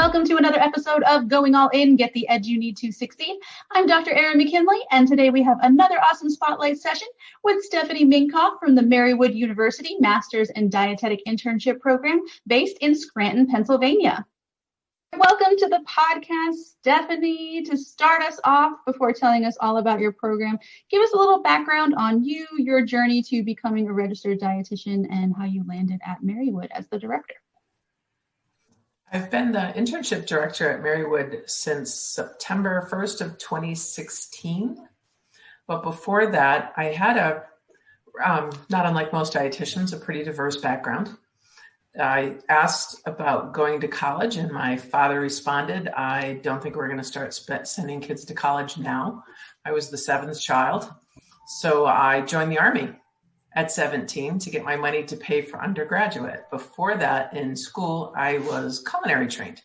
Welcome to another episode of Going All In, Get the Edge You Need to Succeed. I'm Dr. Erin McKinley, and today we have another awesome spotlight session with Stephanie Minkhoff from the Marywood University Master's in Dietetic Internship program based in Scranton, Pennsylvania. Welcome to the podcast, Stephanie. To start us off, before telling us all about your program, give us a little background on you, your journey to becoming a registered dietitian, and how you landed at Marywood as the director. I've been the internship director at Marywood since September 1st of 2016. But before that, I had not unlike most dietitians, a pretty diverse background. I asked about going to college, and my father responded, I don't think we're going to start sending kids to college now. I was the seventh child. So I joined the Army at 17 to get my money to pay for undergraduate. Before that, in school, I was culinary trained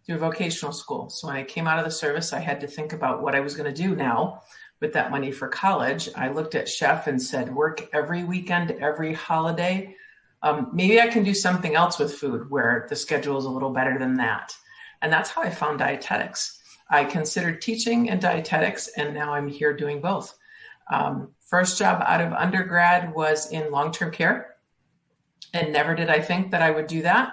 through vocational school. So when I came out of the service, I had to think about what I was going to do now with that money for college. I looked at chef and said, work every weekend, every holiday. Maybe I can do something else with food where the schedule is a little better than that. And that's how I found dietetics. I considered teaching and dietetics, and now I'm here doing both. First job out of undergrad was in long-term care, and never did I think that I would do that,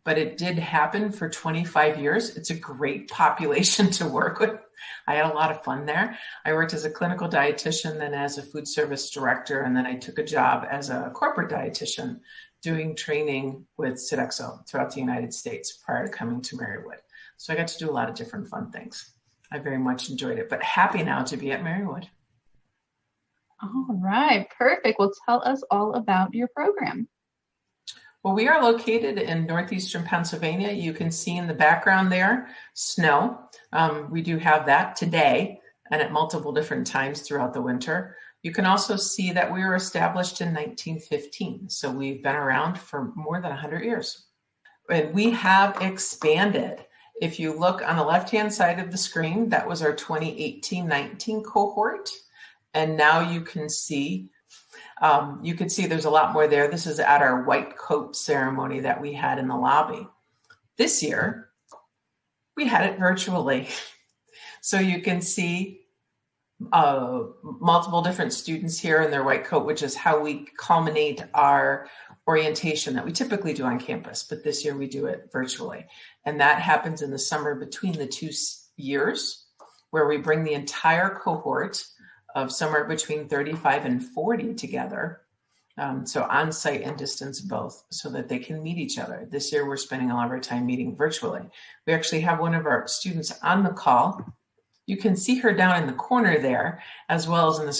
but it did happen for 25 years. It's a great population to work with. I had a lot of fun there. I worked as a clinical dietitian, then as a food service director, and then I took a job as a corporate dietitian doing training with Sodexo throughout the United States prior to coming to Marywood. So I got to do a lot of different fun things. I very much enjoyed it, but happy now to be at Marywood. All right, perfect. Well, tell us all about your program. Well, we are located in northeastern Pennsylvania. You can see in the background there, snow. We do have that today and at multiple different times throughout the winter. You can also see that we were established in 1915. So we've been around for more than 100 years. And we have expanded. If you look on the left-hand side of the screen, that was our 2018-19 cohort. And now you can see there's a lot more there. This is at our white coat ceremony that we had in the lobby. This year, we had it virtually. So you can see multiple different students here in their white coat, which is how we culminate our orientation that we typically do on campus. But this year we do it virtually. And that happens in the summer between the 2 years, where we bring the entire cohort of somewhere between 35 and 40 together. So on-site and distance both, so that they can meet each other. This year, we're spending a lot of our time meeting virtually. We actually have one of our students on the call. You can see her down in the corner there, as well as in the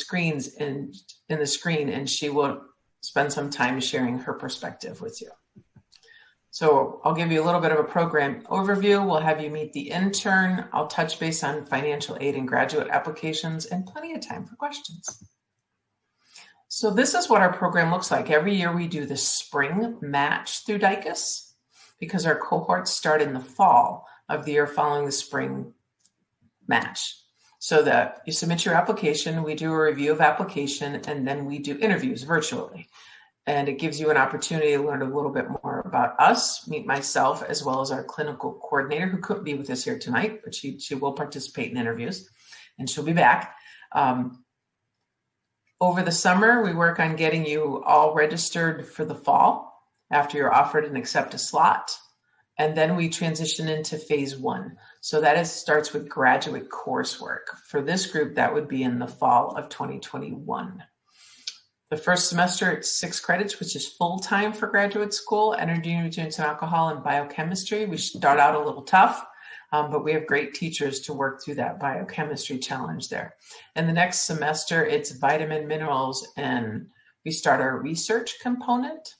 screen, and she will spend some time sharing her perspective with you. So I'll give you a little bit of a program overview. We'll have you meet the intern. I'll touch base on financial aid and graduate applications, and plenty of time for questions. So this is what our program looks like. Every year we do the spring match through DICUS because our cohorts start in the fall of the year following the spring match. So that you submit your application, we do a review of application, and then we do interviews virtually. And it gives you an opportunity to learn a little bit more about us, meet myself, as well as our clinical coordinator, who couldn't be with us here tonight, but she will participate in interviews, and she'll be back. Over the summer, we work on getting you all registered for the fall after you're offered and accept a slot. And then we transition into phase 1. So that starts with graduate coursework. For this group, that would be in the fall of 2021. The first semester, it's 6 credits, which is full-time for graduate school, energy, nutrients, and alcohol, and biochemistry. We start out a little tough, but we have great teachers to work through that biochemistry challenge there. And the next semester, it's vitamin, minerals, and we start our research component.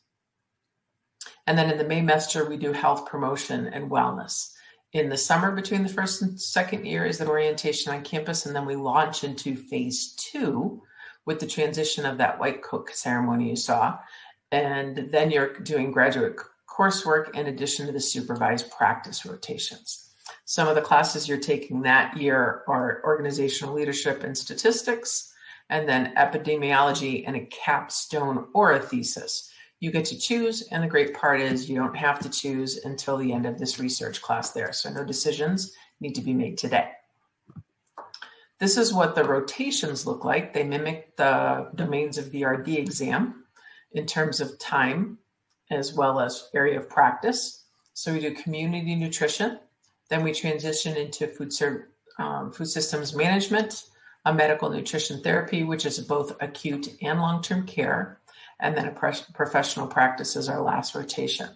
And then in the May semester, we do health promotion and wellness. In the summer, between the first and second year, is the orientation on campus, and then we launch into phase 2, with the transition of that white coat ceremony you saw. And then you're doing graduate coursework in addition to the supervised practice rotations. Some of the classes you're taking that year are organizational leadership and statistics, and then epidemiology and a capstone or a thesis. You get to choose, and the great part is you don't have to choose until the end of this research class there. So no decisions need to be made today. This is what the rotations look like. They mimic the domains of the RD exam in terms of time as well as area of practice. So we do community nutrition, then we transition into food systems management, a medical nutrition therapy, which is both acute and long-term care, and then a professional practice is our last rotation.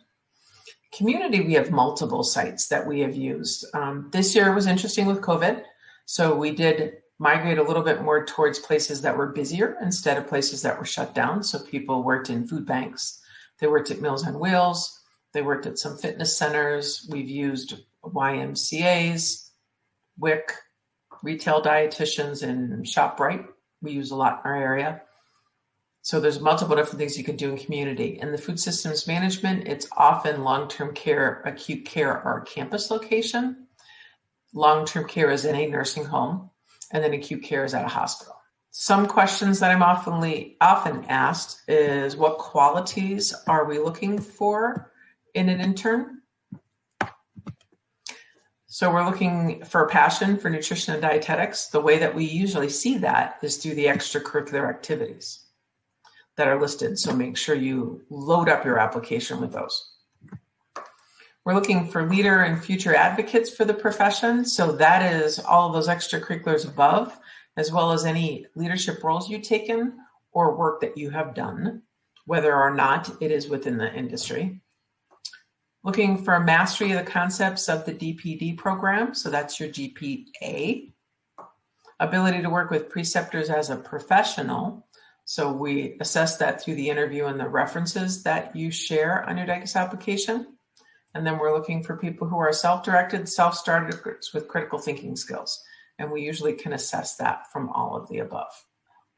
Community, we have multiple sites that we have used. This year was interesting with COVID, so we did migrate a little bit more towards places that were busier instead of places that were shut down. So people worked in food banks, they worked at Meals on Wheels, they worked at some fitness centers. We've used YMCAs, WIC, retail dietitians, and ShopRite. We use a lot in our area. So there's multiple different things you can do in community. In the food systems management, it's often long-term care, acute care, or campus location. Long-term care is in a nursing home, and then acute care is at a hospital. Some questions that I'm often asked is, what qualities are we looking for in an intern? So we're looking for a passion for nutrition and dietetics. The way that we usually see that is through the extracurricular activities that are listed. So make sure you load up your application with those. We're looking for leader and future advocates for the profession. So that is all of those extracurriculars above, as well as any leadership roles you've taken or work that you have done, whether or not it is within the industry. Looking for mastery of the concepts of the DPD program. So that's your GPA. Ability to work with preceptors as a professional. So we assess that through the interview and the references that you share on your DICUS application. And then we're looking for people who are self-directed, self-starters with critical thinking skills. And we usually can assess that from all of the above.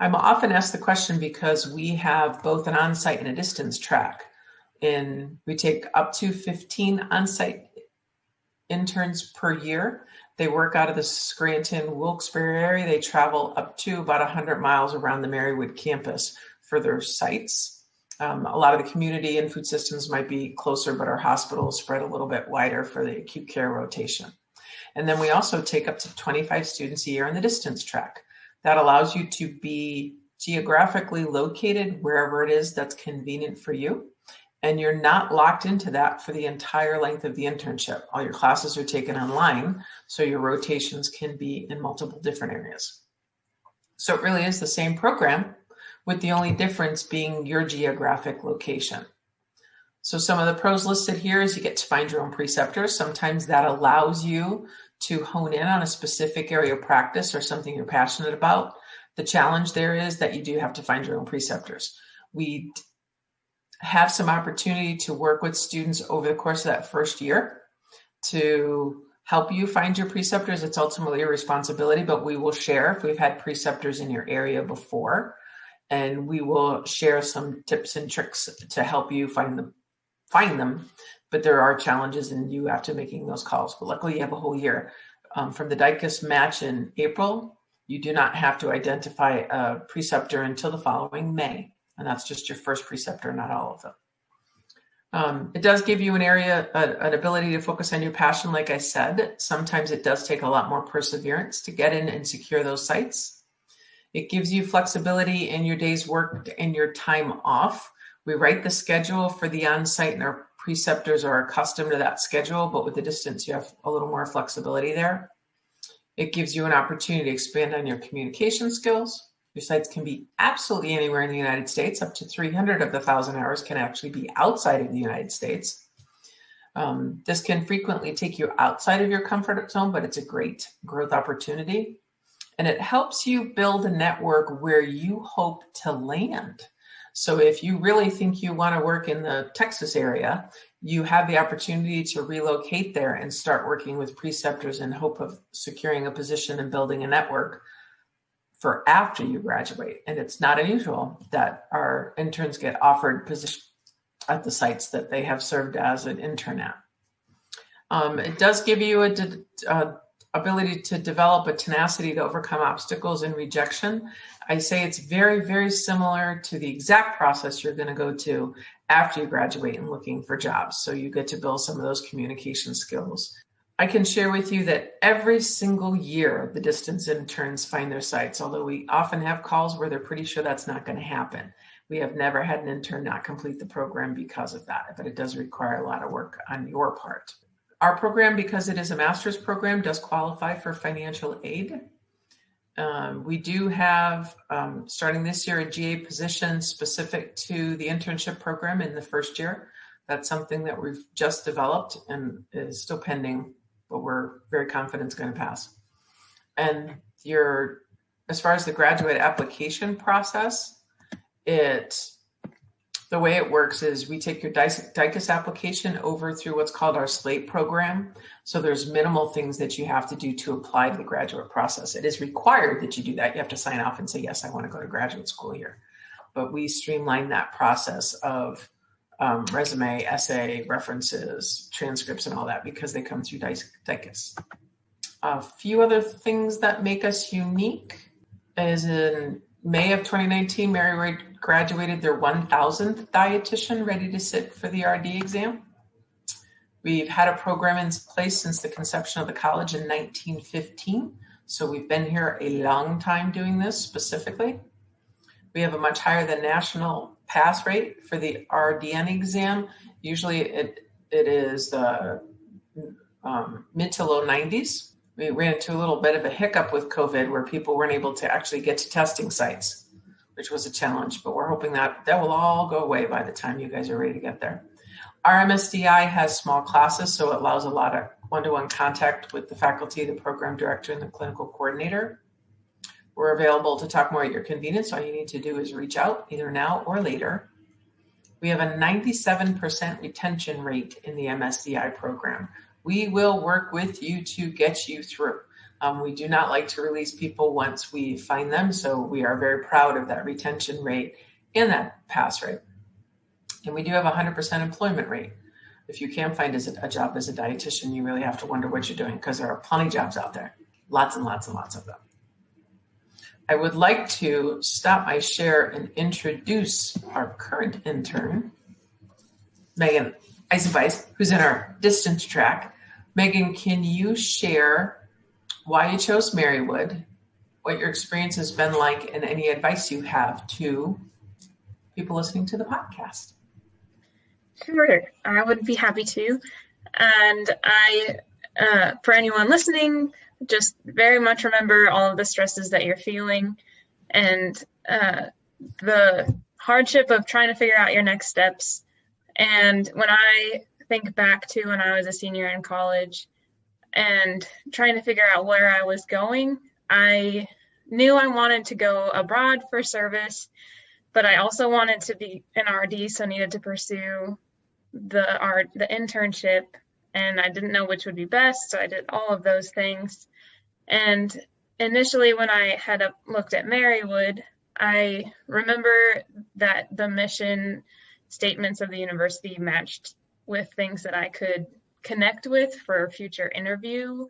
I'm often asked the question because we have both an on-site and a distance track. We take up to 15 on-site interns per year. They work out of the Scranton, Wilkes-Barre area. They travel up to about 100 miles around the Marywood campus for their sites. A lot of the community and food systems might be closer, but our hospitals spread a little bit wider for the acute care rotation. And then we also take up to 25 students a year in the distance track. That allows you to be geographically located wherever it is that's convenient for you. And you're not locked into that for the entire length of the internship. All your classes are taken online, so your rotations can be in multiple different areas. So it really is the same program, with the only difference being your geographic location. So some of the pros listed here is you get to find your own preceptors. Sometimes that allows you to hone in on a specific area of practice or something you're passionate about. The challenge there is that you do have to find your own preceptors. We have some opportunity to work with students over the course of that first year to help you find your preceptors. It's ultimately your responsibility, but we will share if we've had preceptors in your area before, and we will share some tips and tricks to help you find them. But there are challenges in you after making those calls. But luckily you have a whole year. From the DICUS match in April, you do not have to identify a preceptor until the following May. And that's just your first preceptor, not all of them. It does give you an ability to focus on your passion. Like I said, sometimes it does take a lot more perseverance to get in and secure those sites. It gives you flexibility in your days worked and your time off. We write the schedule for the on-site, and our preceptors are accustomed to that schedule, but with the distance, you have a little more flexibility there. It gives you an opportunity to expand on your communication skills. Your sites can be absolutely anywhere in the United States. Up to 300 of the 1,000 hours can actually be outside of the United States. This can frequently take you outside of your comfort zone, but it's a great growth opportunity. And it helps you build a network where you hope to land. So if you really think you want to work in the Texas area, you have the opportunity to relocate there and start working with preceptors in hope of securing a position and building a network for after you graduate. And it's not unusual that our interns get offered positions at the sites that they have served as an intern at. It does give you a ability to develop a tenacity to overcome obstacles and rejection. I say it's very, very similar to the exact process you're going to go to after you graduate and looking for jobs. So you get to build some of those communication skills. I can share with you that every single year, the distance interns find their sites, although we often have calls where they're pretty sure that's not going to happen. We have never had an intern not complete the program because of that, but it does require a lot of work on your part. Our program, because it is a master's program, does qualify for financial aid. We do have, starting this year, a GA position specific to the internship program in the first year. That's something that we've just developed and is still pending, but we're very confident it's going to pass. And as far as the graduate application process, the way it works is we take your DICUS application over through what's called our SLATE program. So there's minimal things that you have to do to apply to the graduate process. It is required that you do that. You have to sign off and say, yes, I want to go to graduate school here. But we streamline that process of resume, essay, references, transcripts, and all that because they come through DICUS. A few other things that make us unique is in May of 2019, Marywood graduated their 1,000th dietitian ready to sit for the RD exam. We've had a program in place since the conception of the college in 1915. So we've been here a long time doing this specifically. We have a much higher than national pass rate for the RDN exam. Usually it is the mid to low 90s. We ran into a little bit of a hiccup with COVID where people weren't able to actually get to testing sites, which was a challenge, but we're hoping that will all go away by the time you guys are ready to get there. Our MSDI has small classes, so it allows a lot of one-to-one contact with the faculty, the program director, and the clinical coordinator. We're available to talk more at your convenience. All you need to do is reach out either now or later. We have a 97% retention rate in the MSDI program. We will work with you to get you through. We do not like to release people once we find them, so we are very proud of that retention rate and that pass rate. And we do have a 100% employment rate. If you can't find a job as a dietitian, you really have to wonder what you're doing because there are plenty of jobs out there, lots and lots and lots of them. I would like to stop my share and introduce our current intern, Megan Eisenbies, who's in our distance track. Megan, can you share why you chose Marywood, what your experience has been like, and any advice you have to people listening to the podcast? Sure, I would be happy to. And for anyone listening, just very much remember all of the stresses that you're feeling and the hardship of trying to figure out your next steps. And when I think back to when I was a senior in college and trying to figure out where I was going, I knew I wanted to go abroad for service, but I also wanted to be an RD, so needed to pursue the internship, and I didn't know which would be best, so I did all of those things. And initially when I had looked at Marywood, I remember that the mission statements of the university matched with things that I could connect with for future interview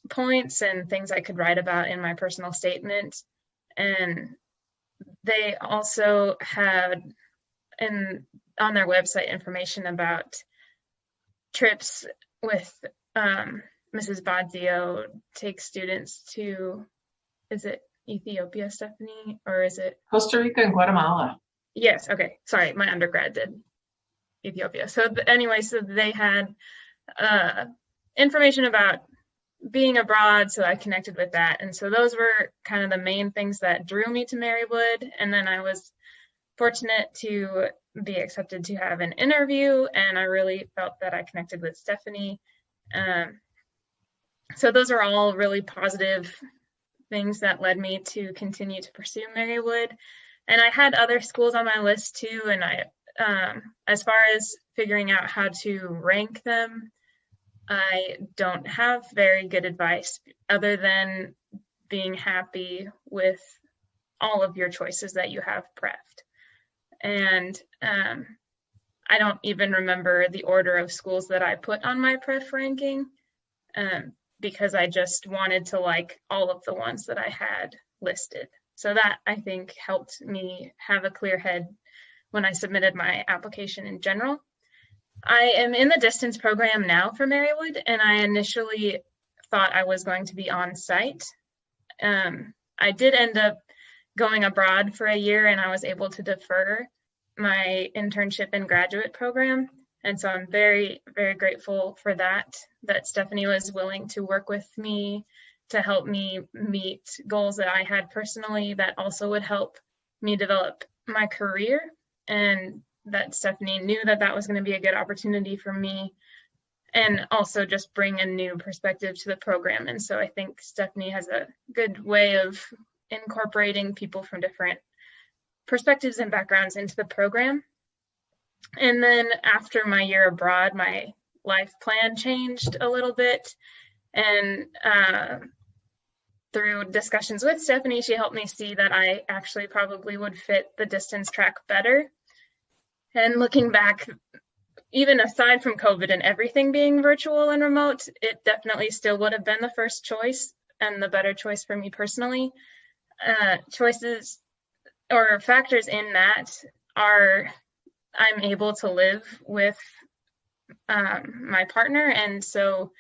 points and things I could write about in my personal statement. And they also had on their website information about trips with Mrs. Badzio takes students to, is it Ethiopia, Stephanie, or is it? Costa Rica and Guatemala. Yes, okay, sorry, my undergrad did Ethiopia. So anyway, so they had information about being abroad, so I connected with that. And so those were kind of the main things that drew me to Marywood. And then I was fortunate to be accepted to have an interview, and I really felt that I connected with Stephanie. So those are all really positive things that led me to continue to pursue Marywood. And I had other schools on my list too, and I, as far as figuring out how to rank them, I don't have very good advice other than being happy with all of your choices that you have preffed. And I don't even remember the order of schools that I put on my pref ranking, because I just wanted to like all of the ones that I had listed. So that, I think, helped me have a clear head when I submitted my application in general. I am in the distance program now for Marywood, and I initially thought I was going to be on site. I did end up going abroad for a year, and I was able to defer my internship and graduate program. And so I'm very, very grateful for that Stephanie was willing to work with me to help me meet goals that I had personally that also would help me develop my career, and that Stephanie knew that that was going to be a good opportunity for me, and also just bring a new perspective to the program. And so I think Stephanie has a good way of incorporating people from different perspectives and backgrounds into the program. And then after my year abroad, my life plan changed a little bit. And through discussions with Stephanie, she helped me see that I actually probably would fit the distance track better. And looking back, even aside from COVID and everything being virtual and remote, it definitely still would have been the first choice and the better choice for me personally. Choices or factors in that are I'm able to live with my partner, and so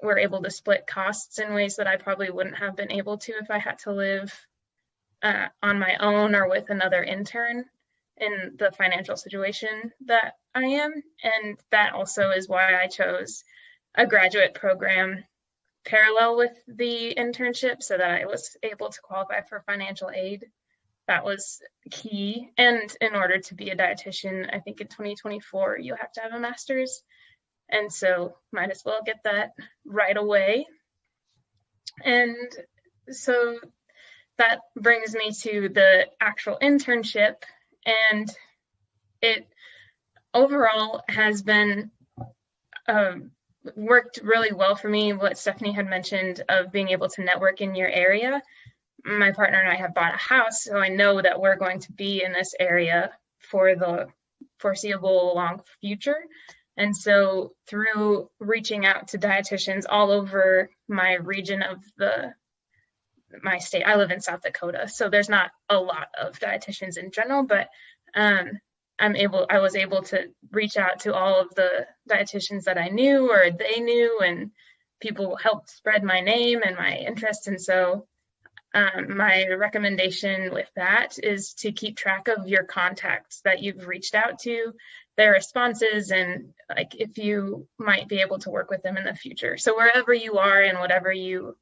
we're able to split costs in ways that I probably wouldn't have been able to if I had to live on my own or with another intern in the financial situation that I am. And that also is why I chose a graduate program parallel with the internship so that I was able to qualify for financial aid. That was key. And in order to be a dietitian, I think in 2024, you have to have a master's. And so might as well get that right away. And so that brings me to the actual internship. And it overall has been worked really well for me. What Stephanie had mentioned of being able to network in your area. My partner and I have bought a house, so I know that we're going to be in this area for the foreseeable long future. And so through reaching out to dietitians all over my region of my state, I live in South Dakota, so there's not a lot of dietitians in general, but I was able to reach out to all of the dietitians that I knew or they knew, and people helped spread my name and my interest. And so my recommendation with that is to keep track of your contacts that you've reached out to, their responses, and like if you might be able to work with them in the future. So wherever you are and whatever you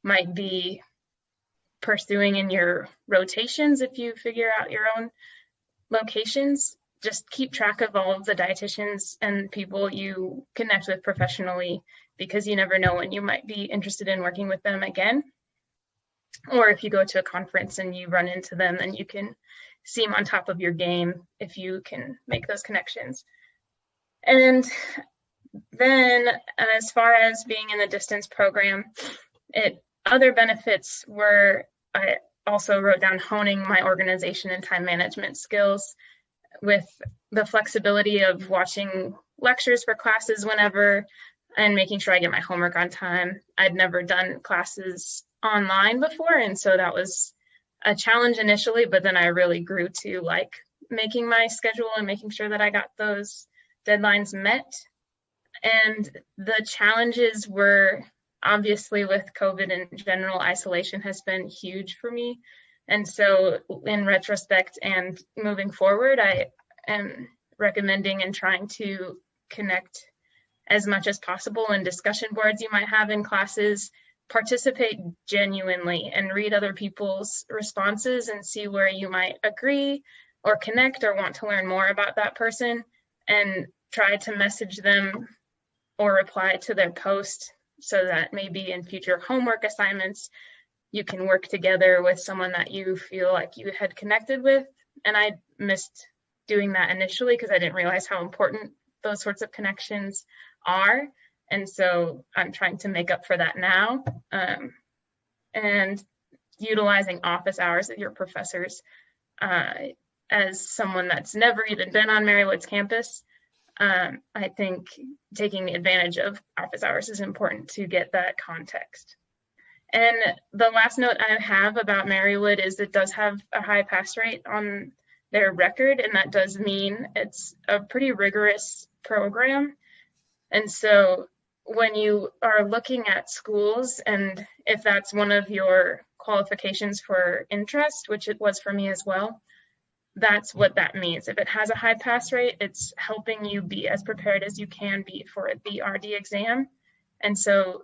might be pursuing in your rotations, if you figure out your own locations, just keep track of all of the dietitians and people you connect with professionally, because you never know when you might be interested in working with them again. Or if you go to a conference and you run into them, then you can seem on top of your game if you can make those connections. And then as far as being in the distance program, other benefits were, I also wrote down honing my organization and time management skills with the flexibility of watching lectures for classes whenever and making sure I get my homework on time. I'd never done classes online before, and so that was a challenge initially, but then I really grew to like making my schedule and making sure that I got those deadlines met. And the challenges were obviously with COVID in general, isolation has been huge for me. And so in retrospect and moving forward, I am recommending and trying to connect as much as possible in discussion boards you might have in classes, participate genuinely and read other people's responses and see where you might agree or connect or want to learn more about that person, and try to message them or reply to their post so that maybe in future homework assignments, you can work together with someone that you feel like you had connected with. And I missed doing that initially because I didn't realize how important those sorts of connections are. And so I'm trying to make up for that now. And utilizing office hours of your professors. As someone that's never even been on Marywood's campus, I think taking advantage of office hours is important to get that context. And the last note I have about Marywood is it does have a high pass rate on their record, and that does mean it's a pretty rigorous program. And so when you are looking at schools, and if that's one of your qualifications for interest, which it was for me as well, that's what that means. If it has a high pass rate, it's helping you be as prepared as you can be for the RD exam. And so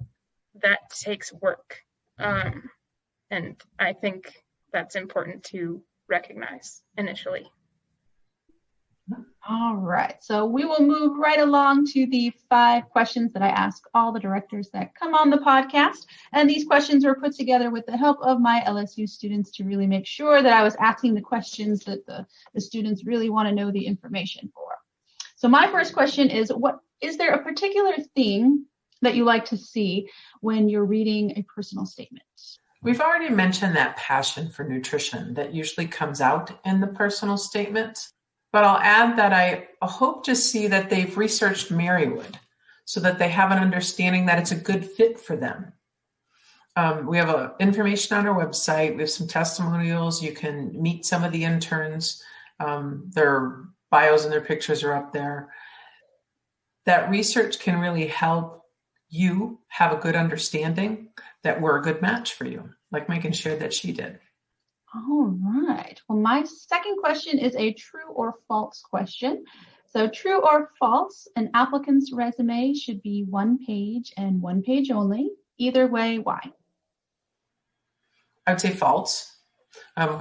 that takes work. And I think that's important to recognize initially. All right, so we will move right along to the 5 questions that I ask all the directors that come on the podcast. And these questions were put together with the help of my LSU students to really make sure that I was asking the questions that the students really want to know the information for. So my first question is, is there a particular thing that you like to see when you're reading a personal statement? We've already mentioned that passion for nutrition that usually comes out in the personal statement. But I'll add that I hope to see that they've researched Marywood so that they have an understanding that it's a good fit for them. We have information on our website. We have some testimonials. You can meet some of the interns. Their bios and their pictures are up there. That research can really help you have a good understanding that we're a good match for you, like Megan shared that she did. All right. Well, my second question is a true or false question. So true or false, an applicant's resume should be 1 page and 1 page only. Either way, why? I would say false.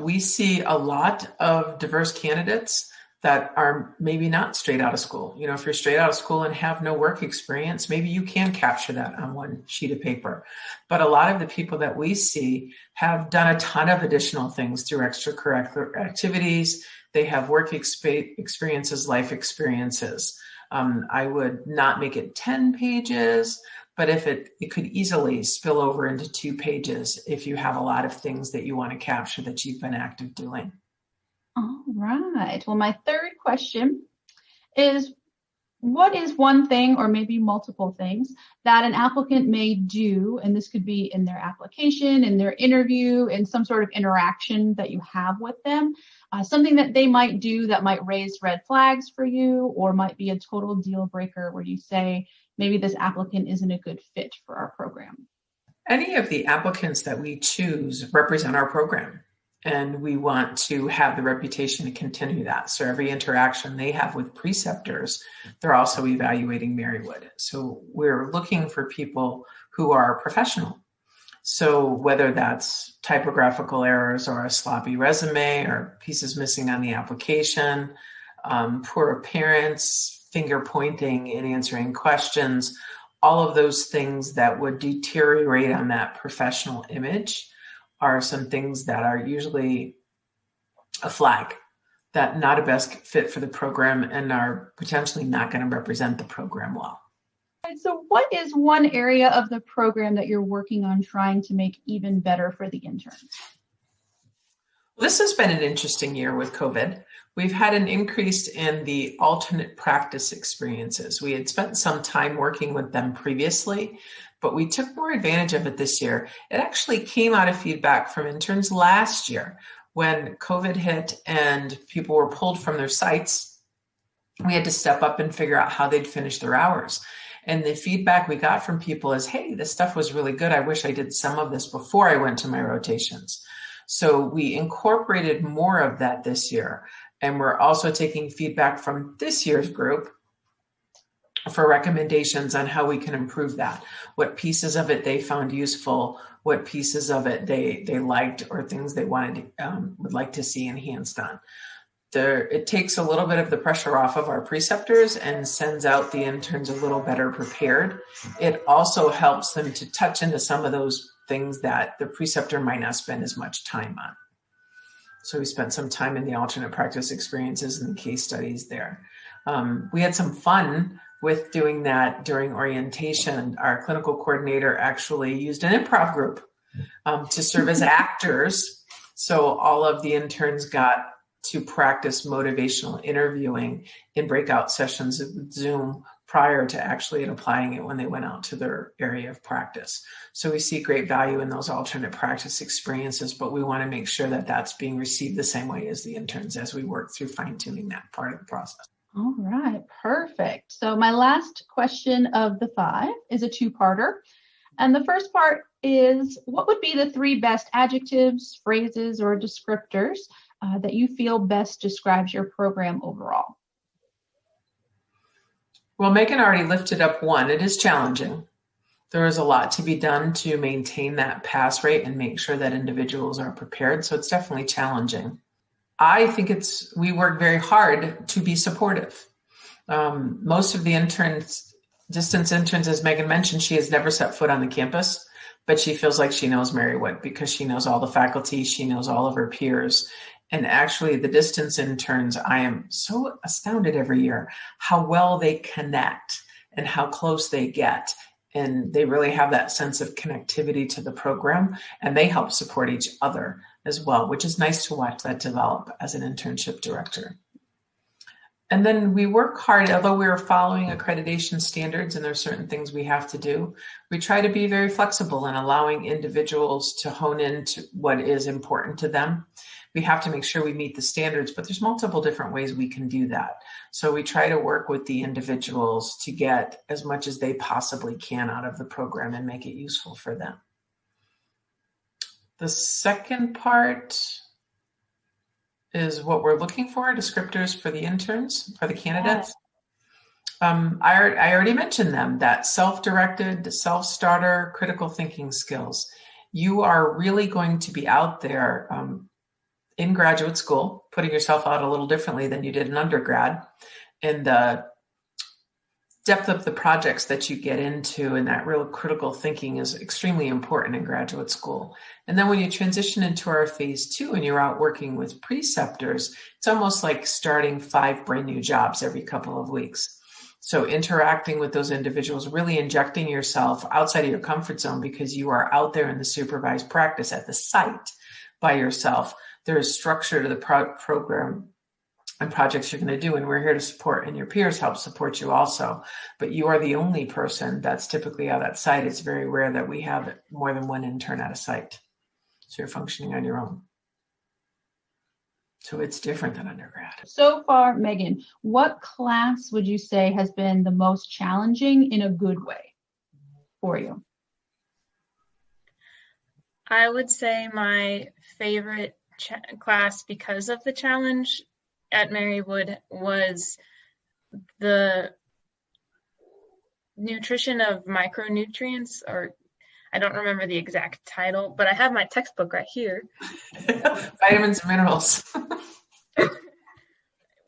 We see a lot of diverse candidates that are maybe not straight out of school. You know, if you're straight out of school and have no work experience, maybe you can capture that on 1 sheet of paper. But a lot of the people that we see have done a ton of additional things through extracurricular activities. They have work experiences, life experiences. I would not make it 10 pages, but if it could easily spill over into 2 pages if you have a lot of things that you want to capture that you've been active doing. All right. Well, my third question is, what is one thing or maybe multiple things that an applicant may do, and this could be in their application, in their interview, in some sort of interaction that you have with them, something that they might do that might raise red flags for you or might be a total deal breaker where you say, maybe this applicant isn't a good fit for our program? Any of the applicants that we choose represent our program. And we want to have the reputation to continue that. So every interaction they have with preceptors, they're also evaluating Marywood. So we're looking for people who are professional. So whether that's typographical errors or a sloppy resume or pieces missing on the application, poor appearance, finger pointing in answering questions, all of those things that would deteriorate on that professional image are some things that are usually a flag that not a best fit for the program and are potentially not going to represent the program well. So what is one area of the program that you're working on trying to make even better for the interns? This has been an interesting year with COVID. We've had an increase in the alternate practice experiences. We had spent some time working with them previously, but we took more advantage of it this year. It actually came out of feedback from interns last year when COVID hit and people were pulled from their sites. We had to step up and figure out how they'd finish their hours. And the feedback we got from people is, hey, this stuff was really good. I wish I did some of this before I went to my rotations. So we incorporated more of that this year. And we're also taking feedback from this year's group for recommendations on how we can improve that, what pieces of it they found useful, what pieces of it they liked, or things they would like to see enhanced on. It takes a little bit of the pressure off of our preceptors and sends out the interns a little better prepared. It also helps them to touch into some of those things that the preceptor might not spend as much time on. So we spent some time in the alternate practice experiences and the case studies there. We had some fun with doing that during orientation. Our clinical coordinator actually used an improv group to serve as actors. So all of the interns got to practice motivational interviewing in breakout sessions with Zoom prior to actually applying it when they went out to their area of practice. So we see great value in those alternate practice experiences, but we want to make sure that that's being received the same way as the interns as we work through fine-tuning that part of the process. All right, perfect. So my last question of the 5 is a 2-parter. And the first part is, what would be the 3 best adjectives, phrases, or descriptors that you feel best describes your program overall? Well, Megan already lifted up one. It is challenging. There is a lot to be done to maintain that pass rate and make sure that individuals are prepared. So it's definitely challenging. I think we work very hard to be supportive. Most of the distance interns, as Megan mentioned, she has never set foot on the campus, but she feels like she knows Marywood because she knows all the faculty, she knows all of her peers. And actually, the distance interns, I am so astounded every year how well they connect and how close they get. And they really have that sense of connectivity to the program, and they help support each other as well, which is nice to watch that develop as an internship director. And then we work hard, although we're following accreditation standards and there's certain things we have to do, we try to be very flexible in allowing individuals to hone into what is important to them. We have to make sure we meet the standards, but there's multiple different ways we can do that. So we try to work with the individuals to get as much as they possibly can out of the program and make it useful for them. The second part is what we're looking for, descriptors for the interns, for the candidates. I already mentioned them, that self-directed, self-starter, critical thinking skills. You are really going to be out there in graduate school, putting yourself out a little differently than you did in undergrad. And the depth of the projects that you get into and that real critical thinking is extremely important in graduate school. And then when you transition into our phase 2 and you're out working with preceptors, it's almost like starting 5 brand new jobs every couple of weeks. So interacting with those individuals, really injecting yourself outside of your comfort zone because you are out there in the supervised practice at the site by yourself. There is structure to the program and projects you're going to do, and we're here to support, and your peers help support you also. But you are the only person that's typically at that site. It's very rare that we have more than one intern at a site. So you're functioning on your own. So it's different than undergrad. So far, Megan, what class would you say has been the most challenging in a good way for you? I would say my favorite class because of the challenge at Marywood was the nutrition of micronutrients, or I don't remember the exact title, but I have my textbook right here. Vitamins and minerals.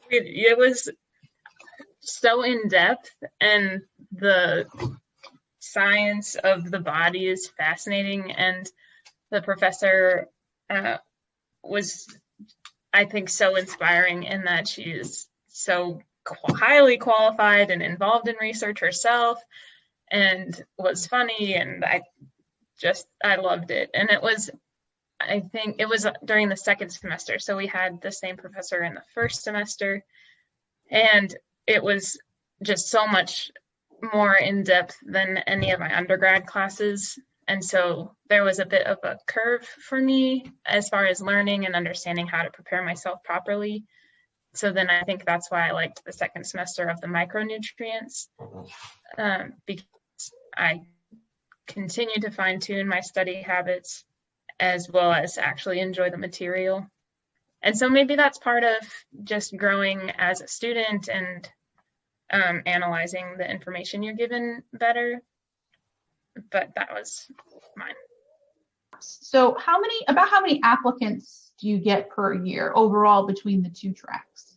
It was so in depth, and the science of the body is fascinating, and the professor was, I think, so inspiring in that she is so highly qualified and involved in research herself, and was funny, and I loved it. And I think it was during the second semester, so we had the same professor in the first semester, and it was just so much more in depth than any of my undergrad classes. And so there was a bit of a curve for me as far as learning and understanding how to prepare myself properly. So then I think that's why I liked the second semester of the micronutrients, because I continue to fine tune my study habits as well as actually enjoy the material. And so maybe that's part of just growing as a student and analyzing the information you're given better. But that was mine. So about how many applicants do you get per year overall between the 2 tracks?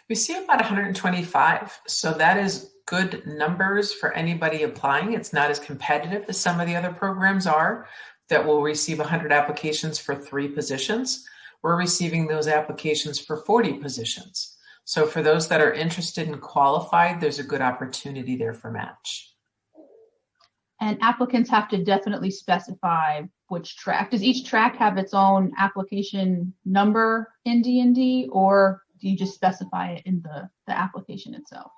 We see about 125. So that is good numbers for anybody applying. It's not as competitive as some of the other programs are that will receive 100 applications for 3 positions. We're receiving those applications for 40 positions. So for those that are interested and qualified, there's a good opportunity there for match. And applicants have to definitely specify which track. Does each track have its own application number in D&D, or do you just specify it in the application itself?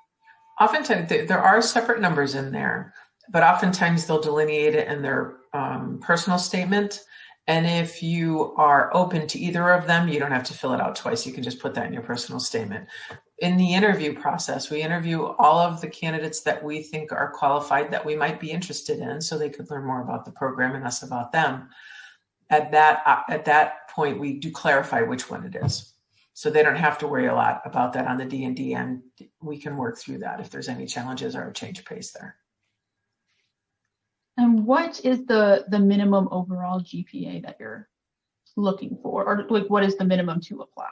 Oftentimes, there are separate numbers in there, but oftentimes they'll delineate it in their personal statement. And if you are open to either of them, you don't have to fill it out twice. You can just put that in your personal statement. In the interview process, we interview all of the candidates that we think are qualified, that we might be interested in, so they could learn more about the program and us about them. At that point, we do clarify which one it is. So they don't have to worry a lot about that on the D&D end. We can work through that if there's any challenges or a change of pace there. And what is the minimum overall GPA that you're looking for? Or like, what is the minimum to apply?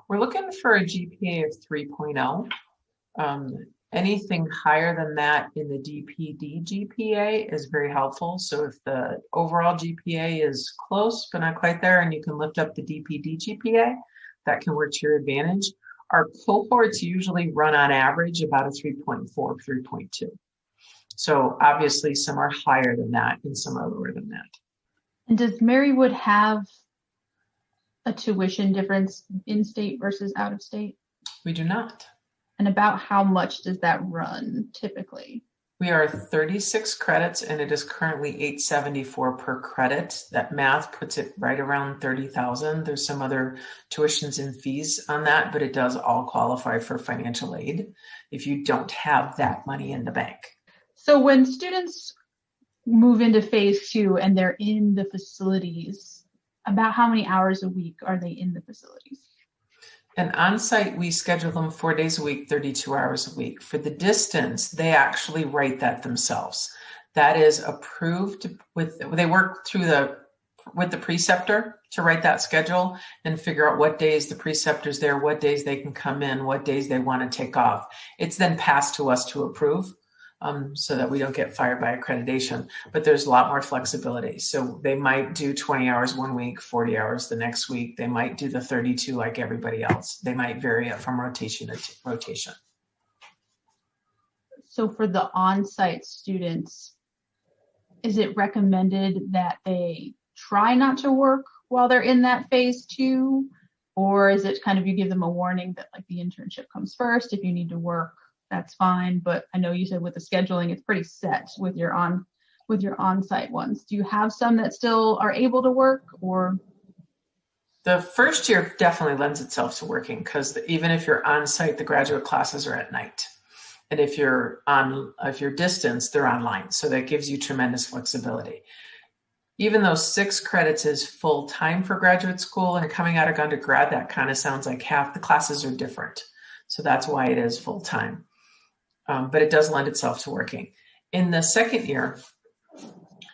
We're looking for a GPA of 3.0. Anything higher than that in the DPD GPA is very helpful. So if the overall GPA is close, but not quite there, and you can lift up the DPD GPA, that can work to your advantage. Our cohorts usually run on average about a 3.4, 3.2. So obviously some are higher than that and some are lower than that. And does Marywood have a tuition difference in state versus out of state? We do not. And about how much does that run typically? We are 36 credits and it is currently $874 per credit. That math puts it right around 30,000. There's some other tuitions and fees on that, but it does all qualify for financial aid if you don't have that money in the bank. So when students move into phase 2 and they're in the facilities, about how many hours a week are they in the facilities? And on-site, we schedule them 4 days a week, 32 hours a week. For the distance, they actually write that themselves. That is approved they work through with the preceptor to write that schedule and figure out what days the preceptor's there, what days they can come in, what days they want to take off. It's then passed to us to approve. So that we don't get fired by accreditation, but there's a lot more flexibility. So they might do 20 hours one week, 40 hours the next week. They might do the 32 like everybody else. They might vary it from rotation to rotation. So for the on-site students, is it recommended that they try not to work while they're in that phase 2? Or is it kind of, you give them a warning that like the internship comes first, if you need to work, that's fine. But I know you said with the scheduling, it's pretty set with your on-site ones. Do you have some that still are able to work, or? The first year definitely lends itself to working because even if you're on site, the graduate classes are at night. And if you're distance, they're online. So that gives you tremendous flexibility. Even though 6 credits is full time for graduate school and coming out of undergrad, that kind of sounds like half the classes are different. So that's why it is full time. But it does lend itself to working. In the second year,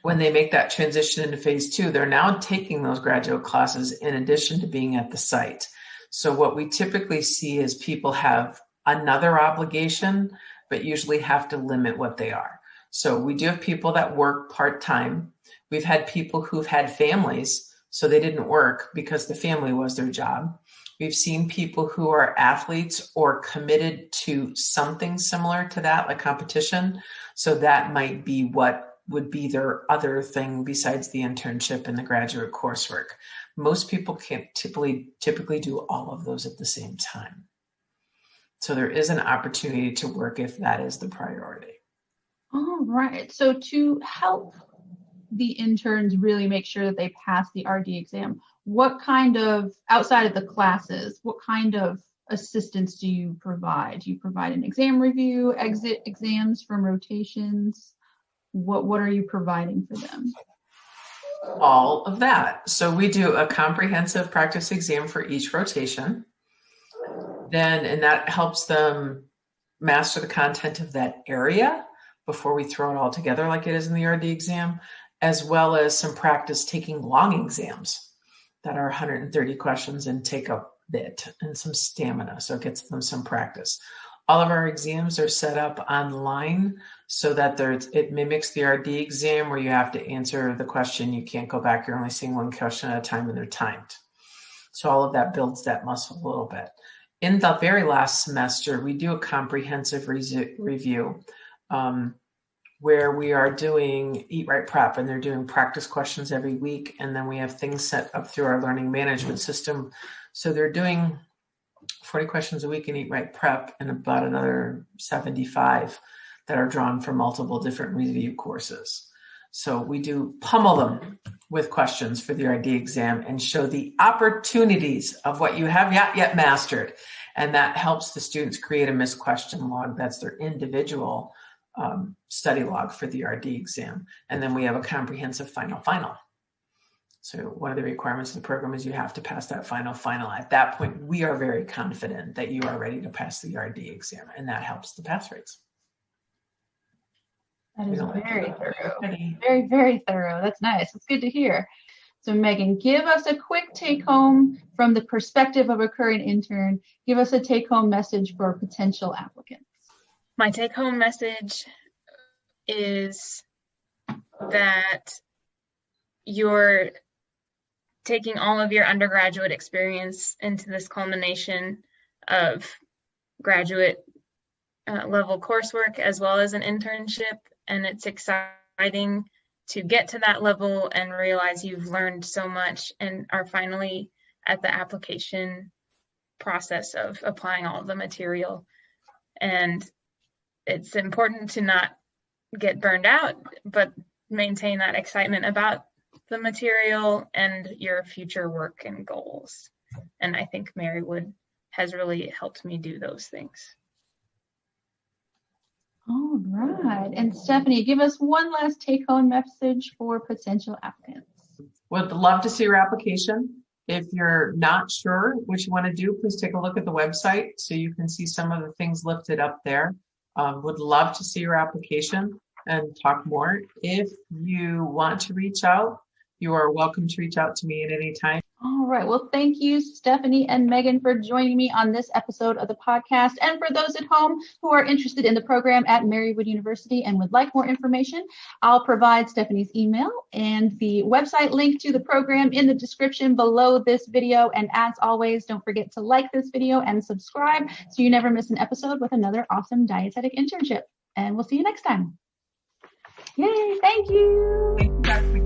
when they make that transition into phase 2, they're now taking those graduate classes in addition to being at the site. So what we typically see is people have another obligation, but usually have to limit what they are. So we do have people that work part-time. We've had people who've had families, so they didn't work because the family was their job. We've seen people who are athletes or committed to something similar to that, like competition. So that might be what would be their other thing besides the internship and the graduate coursework. Most people can't typically do all of those at the same time. So there is an opportunity to work if that is the priority. All right. So to help the interns really make sure that they pass the RD exam, what kind of, outside of the classes, what kind of assistance do you provide? Do you provide an exam review, exit exams from rotations? What are you providing for them? All of that. So we do a comprehensive practice exam for each rotation. And that helps them master the content of that area before we throw it all together like it is in the RD exam, as well as some practice taking long exams that are 130 questions and take a bit and some stamina. So it gets them some practice. All of our exams are set up online so that it mimics the RD exam where you have to answer the question. You can't go back. You're only seeing one question at a time and they're timed. So all of that builds that muscle a little bit. In the very last semester, we do a comprehensive review. where we are doing Eat Right Prep, and they're doing practice questions every week. And then we have things set up through our learning management system. So they're doing 40 questions a week in Eat Right Prep and about another 75 that are drawn from multiple different review courses. So we do pummel them with questions for the RD exam and show the opportunities of what you have not yet mastered. And that helps the students create a missed question log. That's their individual study log for the RD exam. And then we have a comprehensive final. So one of the requirements of the program is you have to pass that final. At that point, we are very confident that you are ready to pass the RD exam, and that helps the pass rates. That is very thorough. Very, very thorough. That's nice. It's good to hear. So Megan, give us a quick take home from the perspective of a current intern. Give us a take home message for potential applicants. My take home message is that you're taking all of your undergraduate experience into this culmination of graduate level coursework as well as an internship. And it's exciting to get to that level and realize you've learned so much and are finally at the application process of applying all of the material. And it's important to not get burned out, but maintain that excitement about the material and your future work and goals. And I think Marywood has really helped me do those things. All right. And Stephanie, give us one last take-home message for potential applicants. Would love to see your application. If you're not sure what you want to do, please take a look at the website so you can see some of the things lifted up there. Would love to see your application and talk more. If you want to reach out, you are welcome to reach out to me at any time. All right. Well, thank you, Stephanie and Megan, for joining me on this episode of the podcast. And for those at home who are interested in the program at Marywood University and would like more information, I'll provide Stephanie's email and the website link to the program in the description below this video. And as always, don't forget to like this video and subscribe so you never miss an episode with another awesome dietetic internship. And we'll see you next time. Yay. Thank you. Thank you, Dr.